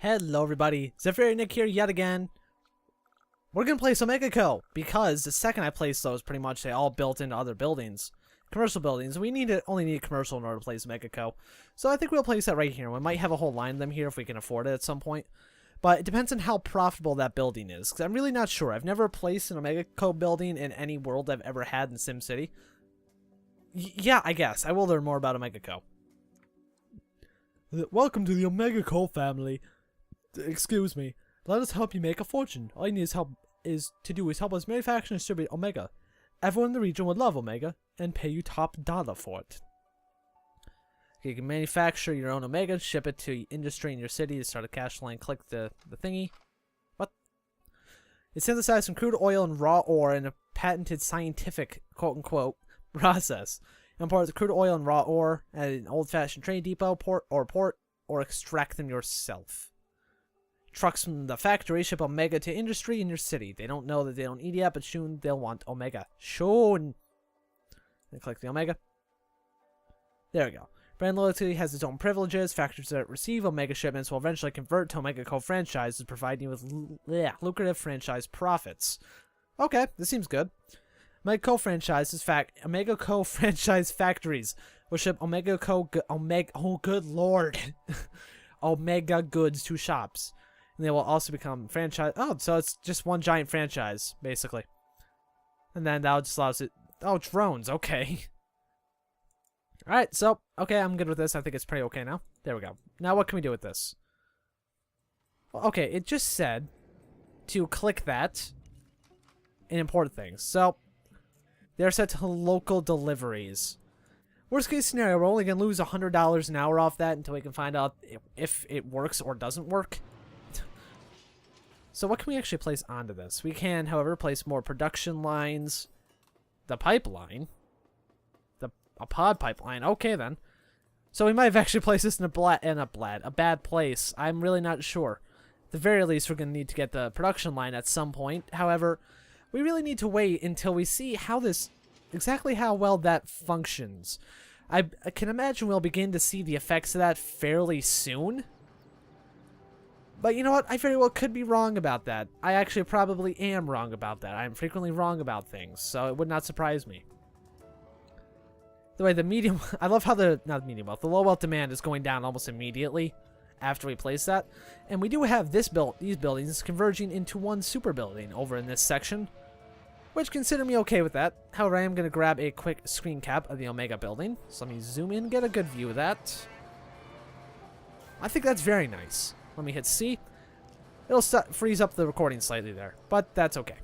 Hello everybody, ZephyrianNick here yet again. We're gonna play some Megaco, because the second I place those, pretty much they all built into other buildings. Commercial buildings. We only need commercial in order to place Megaco. So I think we'll place that right here. We might have a whole line of them here if we can afford it at some point. But it depends on how profitable that building is, because I'm really not sure. I've never placed an Megaco building in any world I've ever had in SimCity. Yeah, I guess. I will learn more about Megaco. Welcome to the Megaco family. Excuse me. Let us help you make a fortune. All you need help us manufacture and distribute Omega. Everyone in the region would love Omega and pay you top dollar for it. You can manufacture your own Omega, ship it to industry in your city to start a cash line. Click the thingy. What? It synthesizes some crude oil and raw ore in a patented scientific quote-unquote process. Import the crude oil and raw ore at an old-fashioned train depot, port, or extract them yourself. Trucks from the factory ship Omega to industry in your city. They don't know that they don't eat yet, but soon they'll want Omega. Soon. Then click the Omega. There we go. Brand loyalty has its own privileges. Factories that receive Omega shipments will eventually convert to Omega co-franchises, providing you with lucrative franchise profits. Okay, this seems good. Omega co-franchise factories will ship oh good lord. Omega goods to shops. And they will also become franchise. Oh, so it's just one giant franchise, basically. And then that just allows it. Oh, drones. Okay. Alright, so, okay, I'm good with this. I think it's pretty okay now. There we go. Now what can we do with this? Well, okay, it just said to click that and import things. So, they're set to local deliveries. Worst case scenario, we're only going to lose $100 an hour off that until we can find out if it works or doesn't work. So what can we actually place onto this? We can, however, place more production lines. The pipeline. A pod pipeline. Okay, then. So we might have actually placed this in a bad place. I'm really not sure. At the very least, we're going to need to get the production line at some point. However, we really need to wait until we see exactly how well that functions. I can imagine we'll begin to see the effects of that fairly soon. But you know what? I very well could be wrong about that. I actually probably am wrong about that. I'm frequently wrong about things, so it would not surprise me. The way the medium... I love how the low wealth demand is going down almost immediately after we place that. And we do have these buildings converging into one super building over in this section, which consider me okay with that. However, I am going to grab a quick screen cap of the Omega building. So let me zoom in, get a good view of that. I think that's very nice. Let me hit C. It'll freeze up the recording slightly there, but that's okay.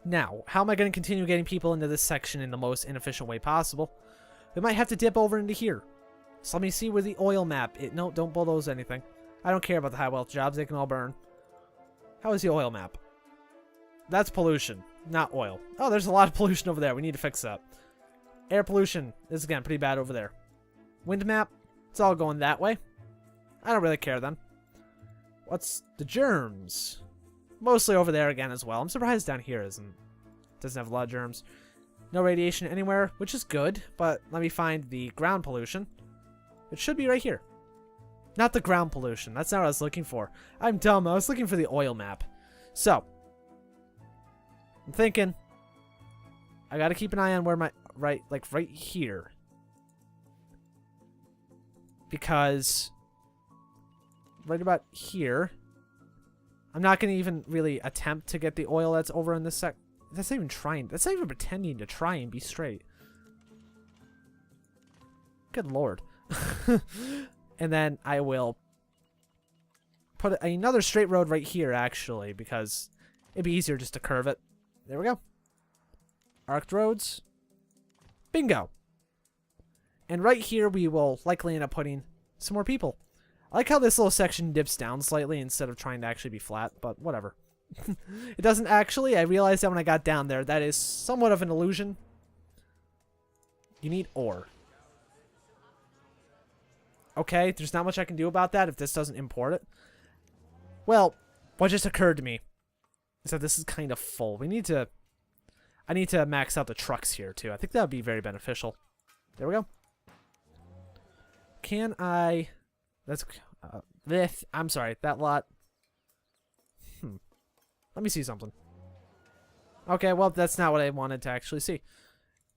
Now, how am I going to continue getting people into this section in the most inefficient way possible? We might have to dip over into here. So let me see where the oil map is. No, don't bulldoze anything. I don't care about the high wealth jobs. They can all burn. How is the oil map? That's pollution, not oil. Oh, there's a lot of pollution over there. We need to fix that. Air pollution is, again, pretty bad over there. Wind map, it's all going that way. I don't really care then. What's the germs? Mostly over there again as well. I'm surprised down here doesn't have a lot of germs. No radiation anywhere, which is good, but let me find the ground pollution. It should be right here. Not the ground pollution. That's not what I was looking for. I'm dumb. I was looking for the oil map. So, I'm thinking I gotta keep an eye on where my right here, because right about here, I'm not gonna even really attempt to get the oil that's over in this that's not even trying. That's not even pretending to try and be straight. Good lord. And then I will put another straight road right here, actually, because it'd be easier just to curve it. There we go. Arced roads. Bingo. And right here, we will likely end up putting some more people. I like how this little section dips down slightly instead of trying to actually be flat, but whatever. It doesn't actually. I realized that when I got down there. That is somewhat of an illusion. You need ore. Okay, there's not much I can do about that if this doesn't import it. Well, what just occurred to me is that this is kind of full. I need to max out the trucks here, too. I think that would be very beneficial. There we go. Can I... That's I'm sorry, that lot. Let me see something. Okay, well, that's not what I wanted to actually see.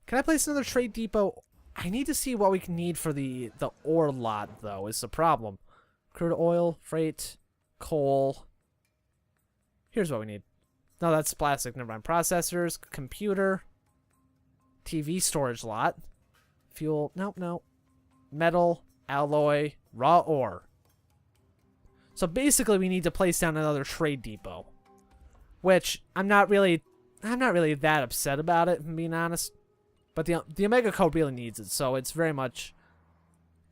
Can I place another trade depot? I need to see what we can need for the ore lot, though, is the problem. Crude oil, freight, coal. Here's what we need. No, that's plastic. Never mind. Processors, computer, TV storage lot, fuel. Nope, nope. Metal, alloy, raw ore. So basically, we need to place down another trade depot, which I'm not really that upset about it, if I'm being honest. But the Omega code really needs it, so it's very much.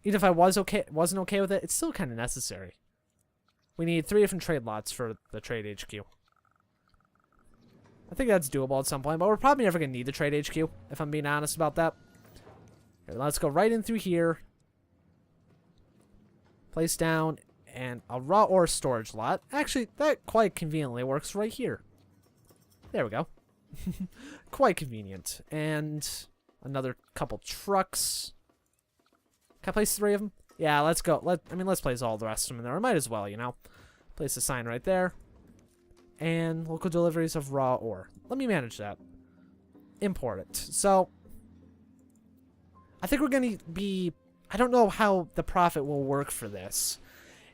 Even if I wasn't okay with it, it's still kind of necessary. We need 3 different trade lots for the trade HQ. I think that's doable at some point, but we're probably never gonna need the trade HQ, if I'm being honest about that. Okay, let's go right in through here. Place down and a raw ore storage lot. Actually, that quite conveniently works right here. There we go. Quite convenient. And another couple trucks. Can I place 3 of them? Yeah, let's go. Let's place all the rest of them in there. I might as well, you know. Place a sign right there. And local deliveries of raw ore. Let me manage that. Import it. So, I think we're going to be... I don't know how the profit will work for this.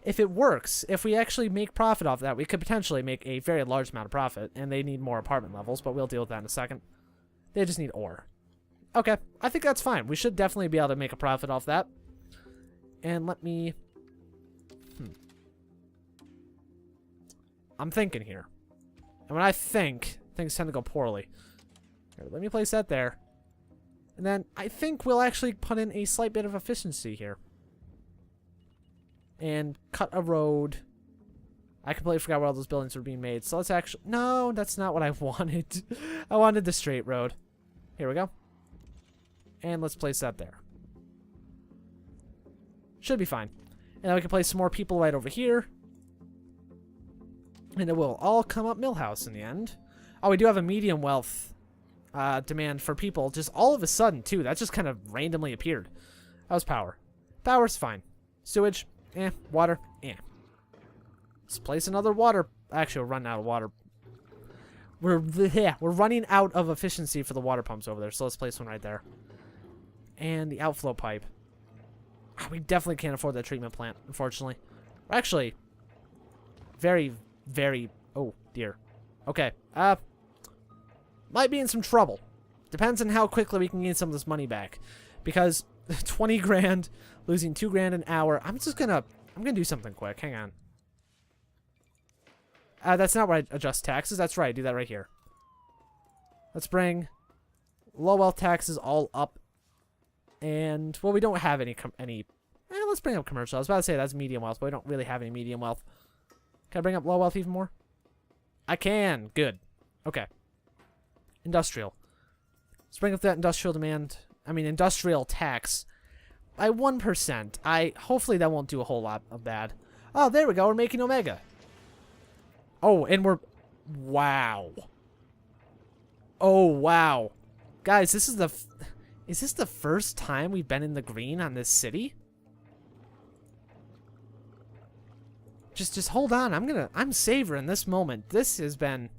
If it works, if we actually make profit off that, we could potentially make a very large amount of profit. And they need more apartment levels, but we'll deal with that in a second. They just need ore. Okay, I think that's fine. We should definitely be able to make a profit off that. And let me... I'm thinking here. And when I think, things tend to go poorly. Here, let me place that there. And then I think we'll actually put in a slight bit of efficiency here. And cut a road. I completely forgot where all those buildings were being made. So let's actually... No, that's not what I wanted. I wanted the straight road. Here we go. And let's place that there. Should be fine. And then we can place some more people right over here. And it will all come up Millhouse in the end. Oh, we do have a medium wealth demand for people. Just all of a sudden, too. That just kind of randomly appeared. How's power? Power's fine. Sewage? Eh. Water? Eh. Let's place another water. Actually, we're running out of water. We're running out of efficiency for the water pumps over there. So let's place one right there. And the outflow pipe. We definitely can't afford that treatment plant, unfortunately. We're actually very, very... Oh, dear. Okay. Might be in some trouble. Depends on how quickly we can get some of this money back. Because 20 grand, losing 2 grand an hour. I'm gonna do something quick. Hang on. That's not where I adjust taxes. That's right. I do that right here. Let's bring low wealth taxes all up. And, well, we don't have any let's bring up commercial. I was about to say that's medium wealth, but we don't really have any medium wealth. Can I bring up low wealth even more? I can. Good. Okay. Industrial. Let's bring up that industrial tax by 1%. Hopefully that won't do a whole lot of bad. Oh, there we go. We're making Omega. Oh, and we're... Wow. Oh, wow. Guys, this is the... Is this the first time we've been in the green on this city? Just hold on. I'm savoring this moment. This has been...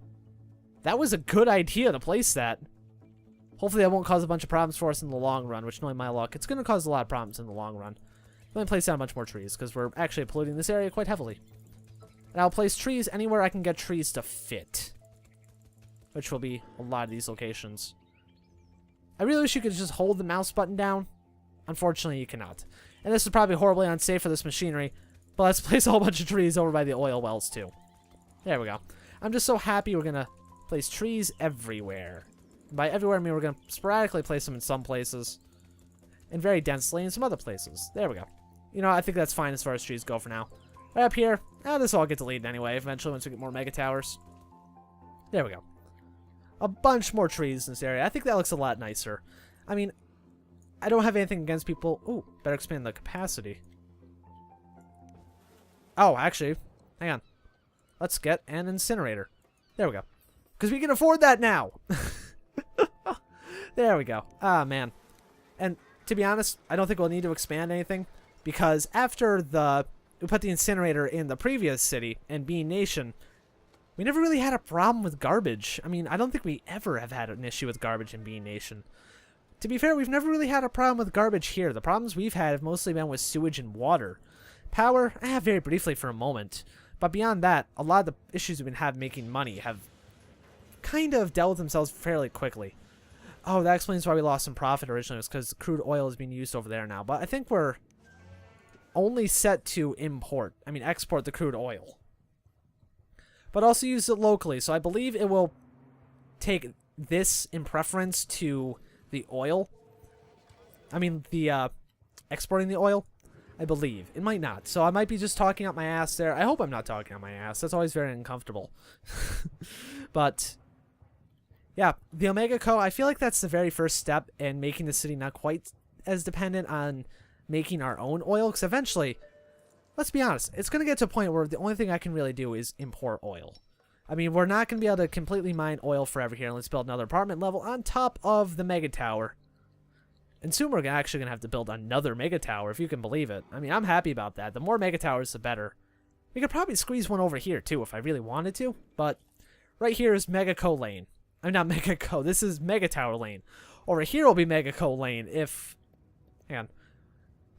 That was a good idea to place that. Hopefully that won't cause a bunch of problems for us in the long run, which knowing my luck, it's going to cause a lot of problems in the long run. Let me place down a bunch more trees, because we're actually polluting this area quite heavily. And I'll place trees anywhere I can get trees to fit. Which will be a lot of these locations. I really wish you could just hold the mouse button down. Unfortunately, you cannot. And this is probably horribly unsafe for this machinery. But let's place a whole bunch of trees over by the oil wells, too. There we go. I'm just so happy we're going to place trees everywhere. By everywhere, I mean we're going to sporadically place them in some places. And very densely in some other places. There we go. You know, I think that's fine as far as trees go for now. Right up here, this will all get deleted anyway, eventually once we get more mega towers. There we go. A bunch more trees in this area. I think that looks a lot nicer. I mean, I don't have anything against people. Ooh, better expand the capacity. Oh, actually, hang on. Let's get an incinerator. There we go. Because we can afford that now. There we go. Ah, man. And to be honest, I don't think we'll need to expand anything. Because after the we put the incinerator in the previous city, in Bean Nation, we never really had a problem with garbage. I mean, I don't think we ever have had an issue with garbage in Bean Nation. To be fair, we've never really had a problem with garbage here. The problems we've had have mostly been with sewage and water. Power, very briefly for a moment. But beyond that, a lot of the issues we've been having making money have kind of dealt with themselves fairly quickly. Oh, that explains why we lost some profit originally. It was because crude oil is being used over there now. But I think we're only set to export the crude oil. But also use it locally. So I believe it will take this in preference to the oil. Exporting the oil. I believe. It might not. So I might be just talking out my ass there. I hope I'm not talking out my ass. That's always very uncomfortable. But yeah, the Omega Co, I feel like that's the very first step in making the city not quite as dependent on making our own oil. Because eventually, let's be honest, it's going to get to a point where the only thing I can really do is import oil. I mean, we're not going to be able to completely mine oil forever here. Let's build another apartment level on top of the Mega Tower. And soon we're actually going to have to build another Mega Tower, if you can believe it. I mean, I'm happy about that. The more Mega Towers, the better. We could probably squeeze one over here, too, if I really wanted to. But right here is Mega Co Lane. I'm not Mega Co. This is Mega Tower Lane. Over here will be Mega Co Lane if... Hang on.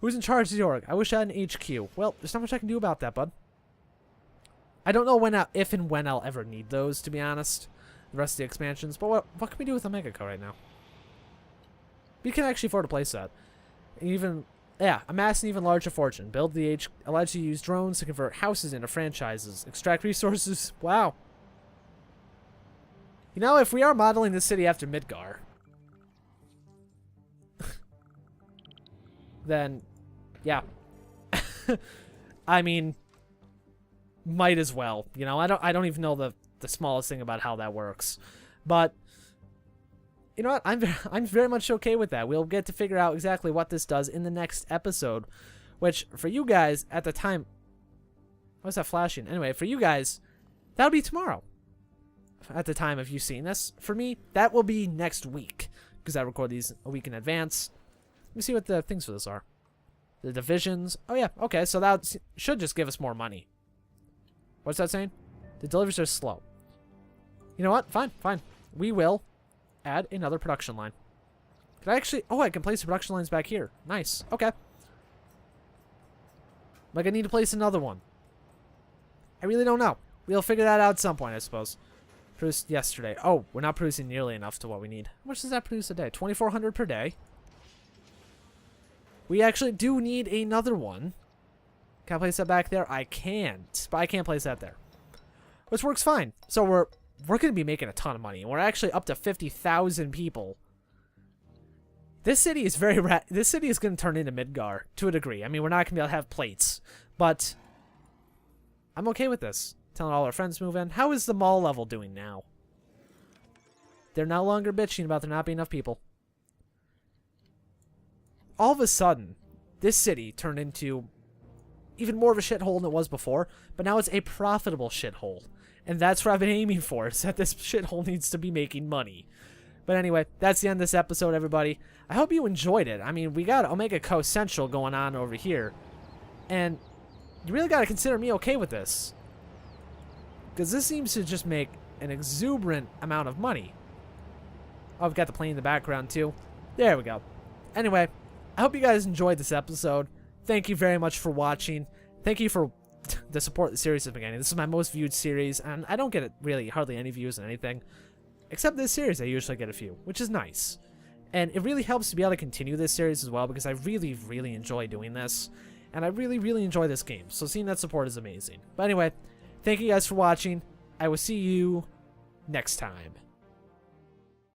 Who's in charge of the org? I wish I had an HQ. Well, there's not much I can do about that, bud. I don't know if and when I'll ever need those, to be honest. The rest of the expansions. But what can we do with the Mega Co right now? We can actually afford to place that. Amass an even larger fortune. Build the allows you to use drones to convert houses into franchises. Extract resources. Wow. You know, if we are modeling this city after Midgar, then, yeah. I mean, might as well. You know, I don't even know the smallest thing about how that works. But you know what? I'm very much okay with that. We'll get to figure out exactly what this does in the next episode, which for you guys at the time, what's that flashing? Anyway, for you guys, that'll be tomorrow. At the time of you seeing this, for me, that will be next week because I record these a week in advance. Let me see what the things for this are. The divisions. Oh yeah, okay. So that should just give us more money. What's that saying? The deliveries are slow. You know what? Fine. We will add another production line. Can I actually... Oh, I can place the production lines back here. Nice. Okay. Like, I need to place another one. I really don't know. We'll figure that out at some point, I suppose. Produced yesterday. Oh, we're not producing nearly enough to what we need. How much does that produce a day? 2,400 per day. We actually do need another one. Can I place that back there? I can't. But I can't place that there. Which works fine. So we're going to be making a ton of money. We're actually up to 50,000 people. This city is this city is going to turn into Midgar to a degree. I mean, we're not going to be able to have plates, but I'm okay with this. Telling all our friends to move in. How is the mall level doing now? They're no longer bitching about there not being enough people. All of a sudden, this city turned into even more of a shithole than it was before, but now it's a profitable shithole. And that's what I've been aiming for, is that this shithole needs to be making money. But anyway, that's the end of this episode, everybody. I hope you enjoyed it. I mean, we got Omega Co Central going on over here. And you really got to consider me okay with this. Because this seems to just make an exuberant amount of money. Oh, I've got the plane in the background, too. There we go. Anyway, I hope you guys enjoyed this episode. Thank you very much for watching. Thank you for the support the series has been getting. This is my most viewed series, and I don't get hardly any views on anything. Except this series, I usually get a few, which is nice. And it really helps to be able to continue this series as well, because I really, really enjoy doing this. And I really, really enjoy this game. So seeing that support is amazing. But anyway, thank you guys for watching. I will see you next time.